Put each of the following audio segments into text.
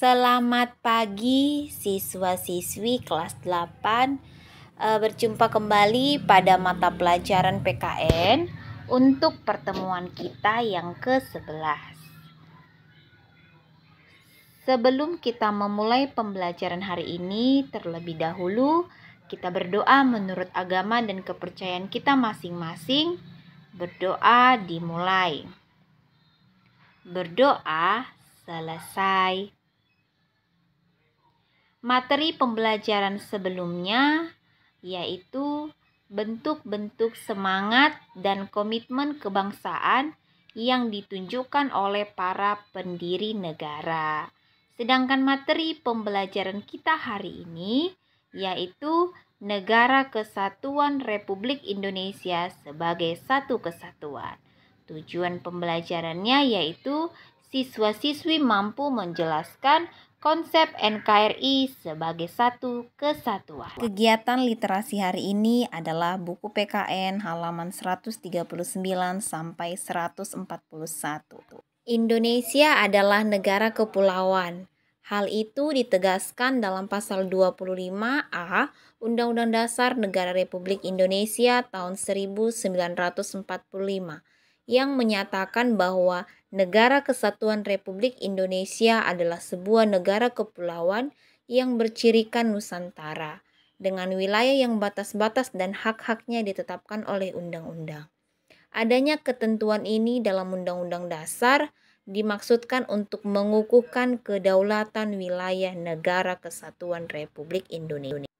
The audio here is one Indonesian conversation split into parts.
Selamat pagi siswa-siswi kelas 8. Berjumpa kembali pada mata pelajaran PKN untuk pertemuan kita yang ke-11. Sebelum kita memulai pembelajaran hari ini, terlebih dahulu kita berdoa menurut agama dan kepercayaan kita masing-masing. Berdoa dimulai. Berdoa selesai. Materi pembelajaran sebelumnya yaitu bentuk-bentuk semangat dan komitmen kebangsaan yang ditunjukkan oleh para pendiri negara. Sedangkan materi pembelajaran kita hari ini yaitu Negara Kesatuan Republik Indonesia sebagai satu kesatuan. Tujuan pembelajarannya yaitu siswa-siswi mampu menjelaskan konsep NKRI sebagai satu kesatuan. Kegiatan literasi hari ini adalah buku PKN halaman 139 sampai 141. Indonesia adalah negara kepulauan. Hal itu ditegaskan dalam pasal 25A Undang-Undang Dasar Negara Republik Indonesia tahun 1945 yang menyatakan bahwa Negara Kesatuan Republik Indonesia adalah sebuah negara kepulauan yang bercirikan Nusantara, dengan wilayah yang batas-batas dan hak-haknya ditetapkan oleh undang-undang. Adanya ketentuan ini dalam Undang-Undang Dasar dimaksudkan untuk mengukuhkan kedaulatan wilayah Negara Kesatuan Republik Indonesia.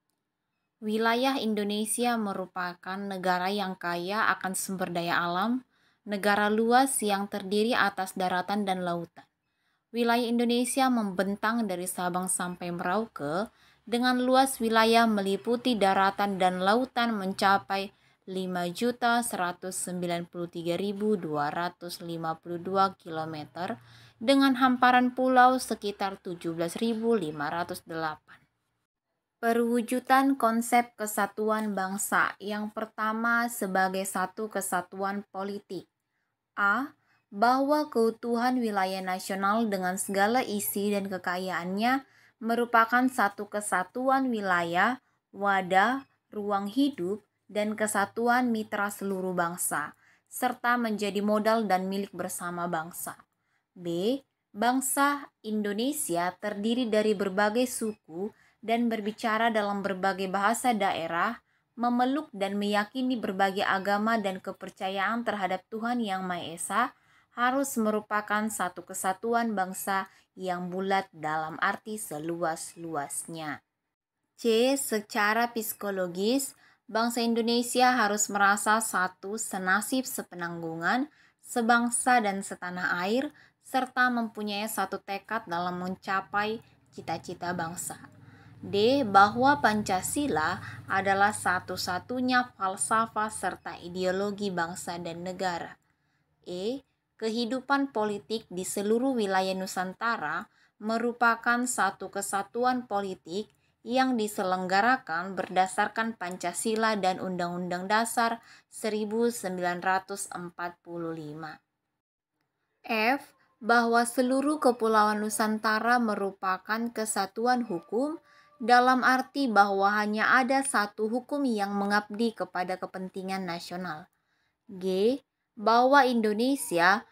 Wilayah Indonesia merupakan negara yang kaya akan sumber daya alam, negara luas yang terdiri atas daratan dan lautan. Wilayah Indonesia membentang dari Sabang sampai Merauke dengan luas wilayah meliputi daratan dan lautan mencapai 5.193.252 km dengan hamparan pulau sekitar 17.508. Perwujudan konsep kesatuan bangsa yang pertama sebagai satu kesatuan politik. A. Bahwa keutuhan wilayah nasional dengan segala isi dan kekayaannya merupakan satu kesatuan wilayah, wadah, ruang hidup, dan kesatuan mitra seluruh bangsa, serta menjadi modal dan milik bersama bangsa. B. Bangsa Indonesia terdiri dari berbagai suku dan berbicara dalam berbagai bahasa daerah, memeluk dan meyakini berbagai agama dan kepercayaan terhadap Tuhan Yang Maha Esa, harus merupakan satu kesatuan bangsa yang bulat dalam arti seluas-luasnya. C. Secara psikologis, bangsa Indonesia harus merasa satu, senasib, sepenanggungan, sebangsa dan setanah air, serta mempunyai satu tekad dalam mencapai cita-cita bangsa. D. Bahwa Pancasila adalah satu-satunya falsafah serta ideologi bangsa dan negara. E. Kehidupan politik di seluruh wilayah Nusantara merupakan satu kesatuan politik yang diselenggarakan berdasarkan Pancasila dan Undang-Undang Dasar 1945. F. Bahwa seluruh kepulauan Nusantara merupakan kesatuan hukum dalam arti bahwa hanya ada satu hukum yang mengabdi kepada kepentingan nasional. G. Bahwa Indonesia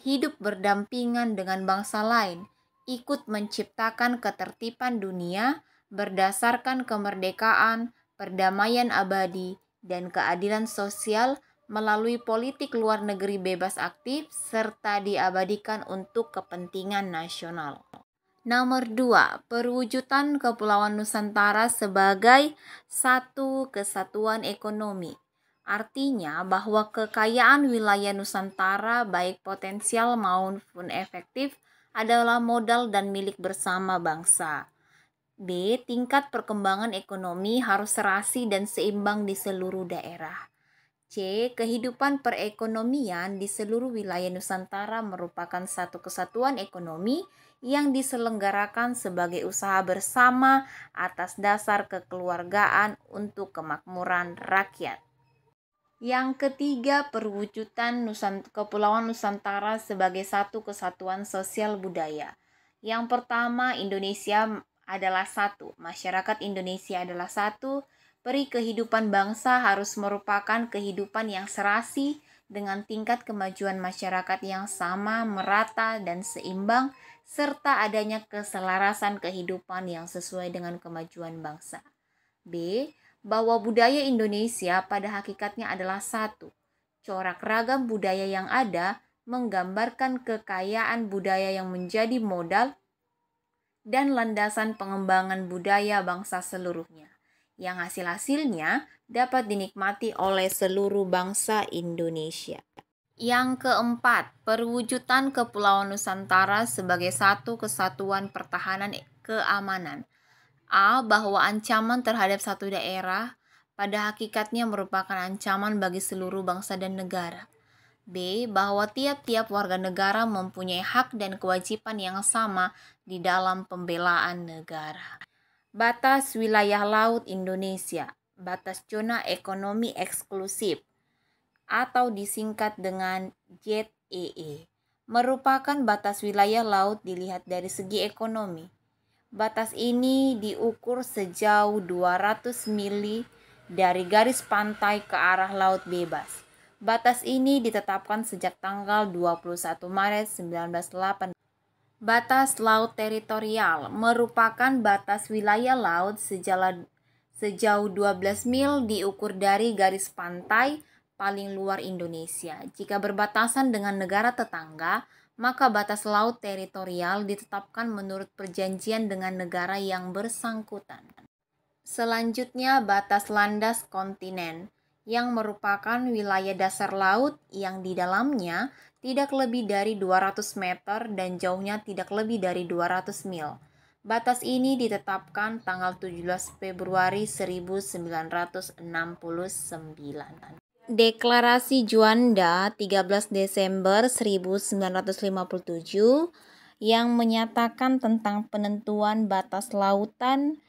hidup berdampingan dengan bangsa lain, ikut menciptakan ketertiban dunia berdasarkan kemerdekaan, perdamaian abadi, dan keadilan sosial melalui politik luar negeri bebas aktif serta diabadikan untuk kepentingan nasional. Nomor 2. Perwujudan Kepulauan Nusantara sebagai satu kesatuan ekonomi. Artinya bahwa kekayaan wilayah Nusantara baik potensial maupun efektif adalah modal dan milik bersama bangsa. B. Tingkat perkembangan ekonomi harus serasi dan seimbang di seluruh daerah. C. Kehidupan perekonomian di seluruh wilayah Nusantara merupakan satu kesatuan ekonomi yang diselenggarakan sebagai usaha bersama atas dasar kekeluargaan untuk kemakmuran rakyat. Yang ketiga, perwujudan Kepulauan Nusantara sebagai satu kesatuan sosial budaya. Yang pertama, Indonesia adalah satu. Masyarakat Indonesia adalah satu. Peri kehidupan bangsa harus merupakan kehidupan yang serasi dengan tingkat kemajuan masyarakat yang sama, merata, dan seimbang, serta adanya keselarasan kehidupan yang sesuai dengan kemajuan bangsa. B. Bahwa budaya Indonesia pada hakikatnya adalah satu. Corak ragam budaya yang ada menggambarkan kekayaan budaya yang menjadi modal dan landasan pengembangan budaya bangsa seluruhnya, yang hasil-hasilnya dapat dinikmati oleh seluruh bangsa Indonesia. Yang keempat, perwujudan Kepulauan Nusantara sebagai satu kesatuan pertahanan keamanan. A. Bahwa ancaman terhadap satu daerah pada hakikatnya merupakan ancaman bagi seluruh bangsa dan negara. B. Bahwa tiap-tiap warga negara mempunyai hak dan kewajiban yang sama di dalam pembelaan negara. Batas wilayah laut Indonesia, batas zona ekonomi eksklusif, atau disingkat dengan ZEE, merupakan batas wilayah laut dilihat dari segi ekonomi. Batas ini diukur sejauh 200 mili dari garis pantai ke arah laut bebas. Batas ini ditetapkan sejak tanggal 21 Maret 1908. Batas laut teritorial merupakan batas wilayah laut sejauh 12 mil diukur dari garis pantai paling luar Indonesia. Jika berbatasan dengan negara tetangga, maka batas laut teritorial ditetapkan menurut perjanjian dengan negara yang bersangkutan. Selanjutnya, batas landas kontinen, yang merupakan wilayah dasar laut yang di dalamnya tidak lebih dari 200 meter dan jauhnya tidak lebih dari 200 mil. Batas ini ditetapkan tanggal 17 Februari 1969. Deklarasi Juanda 13 Desember 1957 yang menyatakan tentang penentuan batas lautan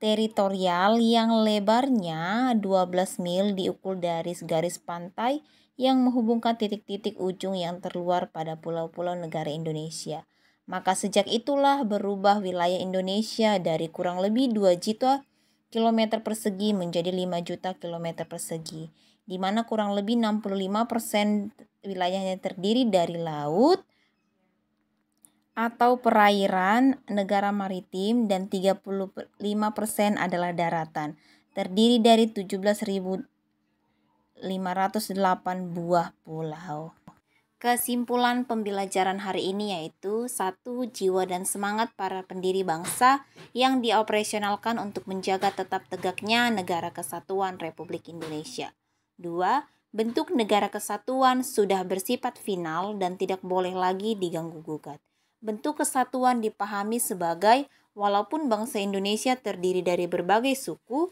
teritorial yang lebarnya 12 mil diukur dari garis pantai yang menghubungkan titik-titik ujung yang terluar pada pulau-pulau negara Indonesia. Maka sejak itulah berubah wilayah Indonesia dari kurang lebih 2 juta kilometer persegi menjadi 5 juta kilometer persegi, di mana kurang lebih 65% wilayahnya terdiri dari laut atau perairan negara maritim dan 35% adalah daratan, terdiri dari 17.508 buah pulau. Kesimpulan pembelajaran hari ini yaitu 1. Jiwa dan semangat para pendiri bangsa yang dioperasionalkan untuk menjaga tetap tegaknya Negara Kesatuan Republik Indonesia. 2. Bentuk negara kesatuan sudah bersifat final dan tidak boleh lagi diganggu-gugat. Bentuk kesatuan dipahami sebagai walaupun bangsa Indonesia terdiri dari berbagai suku,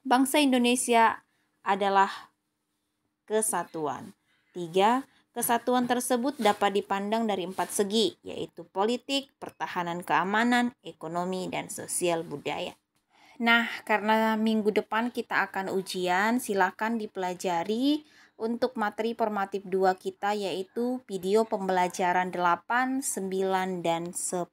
bangsa Indonesia adalah kesatuan. 3. Kesatuan tersebut dapat dipandang dari 4 segi, yaitu politik, pertahanan keamanan, ekonomi, dan sosial budaya. Nah, karena minggu depan kita akan ujian, silakan dipelajari untuk materi formatif 2 kita, yaitu video pembelajaran 8, 9, dan 10.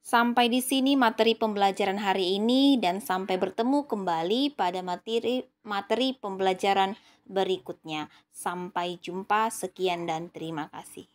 Sampai di sini materi pembelajaran hari ini dan sampai bertemu kembali pada materi pembelajaran berikutnya. Sampai jumpa, sekian dan terima kasih.